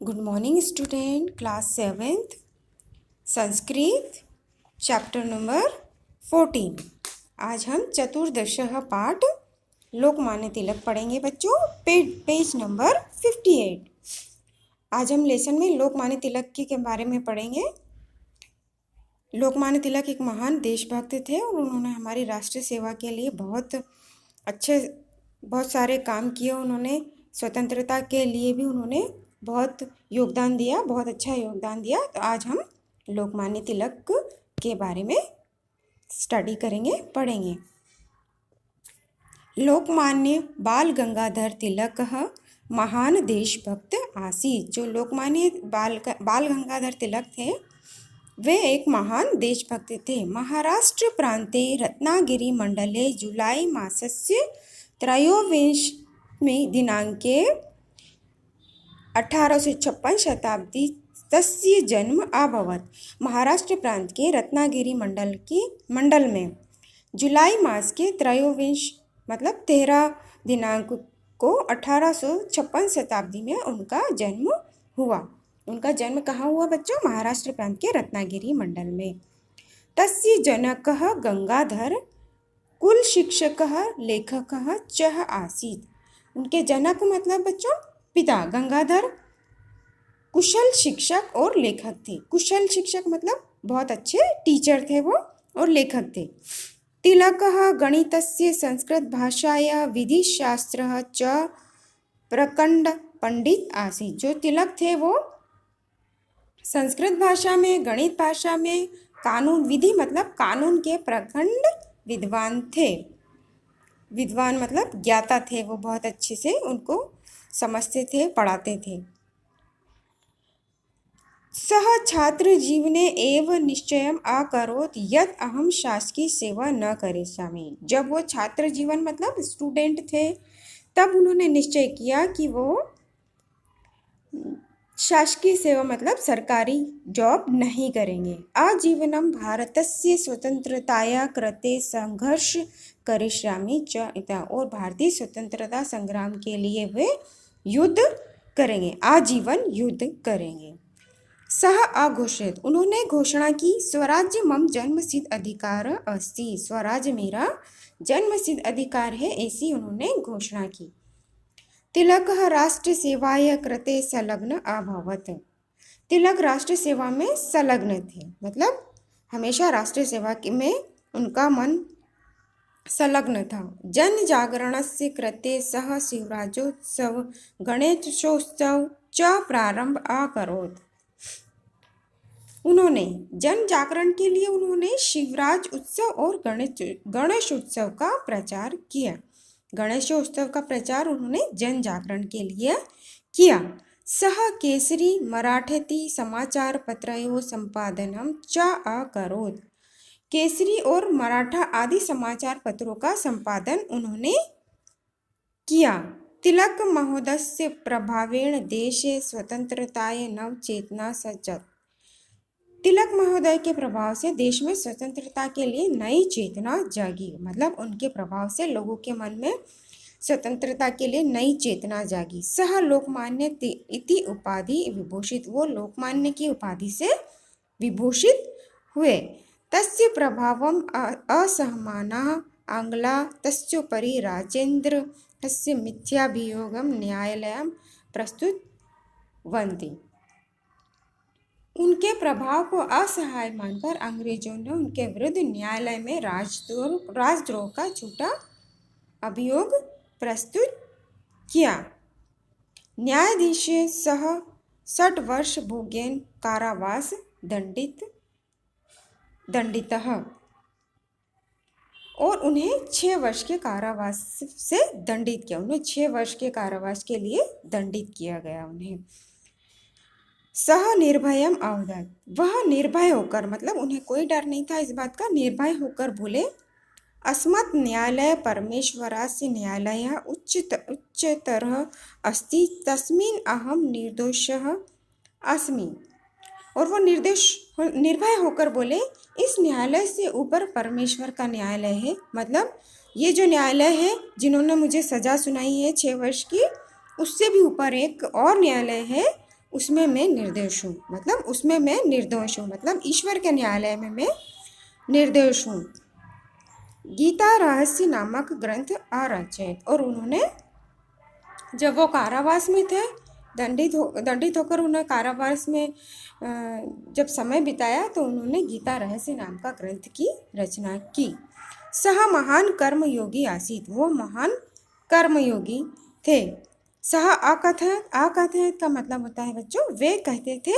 Good morning student, class 7th Sanskrit chapter number 14। आज हम चतुर्दशः पाठ लोकमान्य तिलक पढ़ेंगे बच्चों। Page number 58। आज हम लेसन में लोकमान्य तिलक के बारे में पढ़ेंगे। लोकमान्य तिलक एक महान देशभक्त थे और उन्होंने हमारी राष्ट्रीय सेवा के लिए बहुत सारे काम किए। उन्होंने स्वतंत्रता के लिए भी उन्होंने बहुत योगदान दिया, बहुत अच्छा योगदान दिया। तो आज हम लोकमान्य तिलक के बारे में स्टडी करेंगे, पढ़ेंगे। लोकमान्य बाल गंगाधर तिलक महान देशभक्त आसीत्। जो लोकमान्य बाल गंगाधर तिलक थे वे एक महान देशभक्त थे। महाराष्ट्र प्रान्ते रत्नागिरी मंडले जुलाई मासस्य त्रयोविंशमे दिनाङ्के 1856 शताब्दी तस्य जन्म अभवत्। महाराष्ट्र प्रांत के रत्नागिरी मंडल में जुलाई मास के त्रयोविंश मतलब 13 दिनांक को 1856 शताब्दी में उनका जन्म हुआ। उनका जन्म कहाँ हुआ बच्चों? महाराष्ट्र प्रांत के रत्नागिरी मंडल में। तस्य जनकः गंगाधर कुल शिक्षकः लेखकः च आसीत्। उनके जनक मतलब बच्चों पिता गंगाधर कुशल शिक्षक और लेखक थे। कुशल शिक्षक मतलब बहुत अच्छे टीचर थे वो, और लेखक थे। तिलकः गणितस्य संस्कृत भाषाया विधिशास्त्रः च प्रकंड पंडित आसीत्। जो तिलक थे वो संस्कृत भाषा में, गणित भाषा में, कानून विधि मतलब कानून के प्रखंड विद्वान थे। विद्वान मतलब ज्ञाता थे, वो बहुत अच्छे से उनको समझते थे, पढ़ाते थे। सः छात्र जीवने एव निश्चयम् अकरोत् यत् अहं शासकीय सेवा न करिष्यामि। जब वो छात्र जीवन मतलब स्टूडेंट थे तब उन्होंने निश्चय किया कि वो शासकीय सेवा मतलब सरकारी जॉब नहीं करेंगे। आजीवनम भारतस्य स्वतंत्रताया कृते संघर्ष करिष्यामि च इति। और भारतीय स्वतंत्रता संग्राम के लिए वे युद्ध करेंगे, आजीवन युद्ध करेंगे। सह अघोषित, उन्होंने घोषणा की स्वराज्य मम जन्मसिद्ध अधिकार अस्ति। स्वराज्य मेरा जन्मसिद्ध अधिकार है, ऐसी उन्होंने घोषणा की। तिलकः राष्ट्र सेवाय कृते संलग्न अभवत्। तिलक राष्ट्र सेवा में संलग्न थे, मतलब हमेशा राष्ट्र सेवा में उनका मन संलग्न था। जन जागरणस्य कृते सह शिवराजोत्सव गणेशोत्सव च प्रारंभ अकरोत्। उन्होंने जन जागरण के लिए उन्होंने शिवराज उत्सव और गणेश उत्सव का प्रचार किया। गणेशोत्सव का प्रचार उन्होंने जन जागरण के लिए किया। सह केसरी मराठेति समाचार पत्रयोः संपादनम च अकरोत्। केसरी और मराठा आदि समाचार पत्रों का संपादन उन्होंने किया। तिलक महोदयस्य प्रभावेण देशे स्वतंत्रताय नव चेतना सञ्जाता। तिलक महोदय के प्रभाव से देश में स्वतंत्रता के लिए नई चेतना जागी, मतलब उनके प्रभाव से लोगों के मन में स्वतंत्रता के लिए नई चेतना जागी। सह लोकमान्य इति उपाधि विभूषित, वो लोकमान्य की उपाधि से विभूषित हुए। तस्य प्रभावम असहमानाः आंग्लाः तस्योपरि राजेन्द्र तस्य मिथ्याभियोगं न्यायालयं प्रस्तुतवन्ति। उनके प्रभाव को असहाय मानकर अंग्रेजों ने उनके विरुद्ध न्यायालय में राजद्रोह का झूठा अभियोग प्रस्तुत किया। न्यायाधीश सह 60 वर्ष भोगेन कारावास दंडितः, और उन्हें 6 वर्ष के कारावास से दंडित किया। उन्हें 6 वर्ष के कारावास के लिए दंडित किया गया उन्हें। सह निर्भयम अवदत्, वह निर्भय होकर मतलब उन्हें कोई डर नहीं था इस बात का, निर्भय होकर बोले अस्मत् न्यायालय परमेश्वरस्य न्यायालयः उच्चतरः अस्ति तस्मिन् अहं निर्दोषः अस्मि। और वो निर्भय होकर बोले इस न्यायालय से ऊपर परमेश्वर का न्यायालय है, मतलब ये जो न्यायालय है जिन्होंने मुझे सज़ा सुनाई है 6 वर्ष की, उससे भी ऊपर एक और न्यायालय है, उसमें मैं निर्दोष हूँ, मतलब उसमें मैं निर्दोष हूँ, मतलब ईश्वर के न्यायालय में मैं निर्दोष हूँ। गीता रहस्य नामक ग्रंथ आरचित, और उन्होंने जब वो कारावास में थे, दंडित होकर उन्होंने कारावास में जब समय बिताया, तो उन्होंने गीता रहस्य नाम का ग्रंथ की रचना की। सह महान कर्मयोगी आसीत, वो महान कर्मयोगी थे। सह अकथयत का मतलब होता है बच्चों, वे कहते थे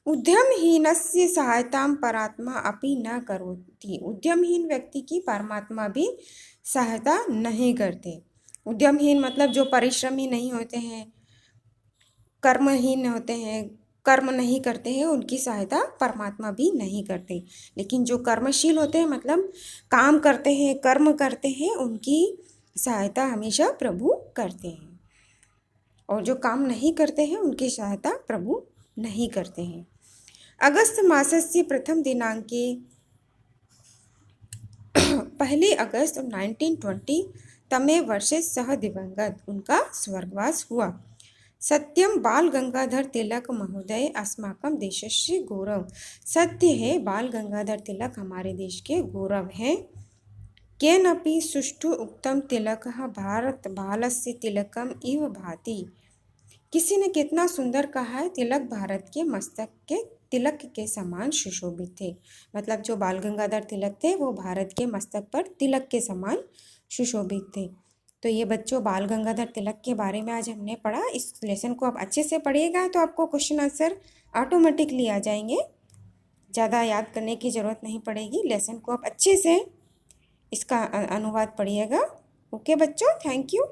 उद्यमहीनस्य सहायतां परात्मा अपि न करोति। उद्यमहीन व्यक्ति की परमात्मा भी सहायता नहीं करते। उद्यमहीन मतलब जो परिश्रमी नहीं होते हैं, कर्महीन होते हैं, कर्म नहीं करते हैं, उनकी सहायता परमात्मा भी नहीं करते। लेकिन जो कर्मशील होते हैं, मतलब काम करते हैं, कर्म करते हैं, उनकी सहायता हमेशा प्रभु करते हैं। और जो काम नहीं करते हैं, उनकी सहायता प्रभु नहीं करते हैं। अगस्त मासस्य प्रथम दिनांके 1 अगस्त 1920 तमे वर्षे सह दिवंगत, उनका स्वर्गवास हुआ। सत्यम बाल गंगाधर तिलक महोदय अस्माकं देशस्य गौरव। सत्य है, बाल गंगाधर तिलक हमारे देश के गौरव हैं। केनपि सुष्ठु उक्तम तिलकः भारत बालस्य तिलकम इव भाति। किसी ने कितना सुंदर कहा है, तिलक भारत के मस्तक के तिलक के समान सुशोभित थे। मतलब जो बाल गंगाधर तिलक थे, वो भारत के मस्तक पर तिलक के समान सुशोभित थे। तो ये बच्चों बाल गंगाधर तिलक के बारे में आज हमने पढ़ा। इस लेसन को आप अच्छे से पढ़िएगा तो आपको क्वेश्चन आंसर ऑटोमेटिकली आ जाएंगे, ज़्यादा याद करने की ज़रूरत नहीं पड़ेगी। लेसन को आप अच्छे से इसका अनुवाद पढ़िएगा। ओके बच्चों, थैंक यू।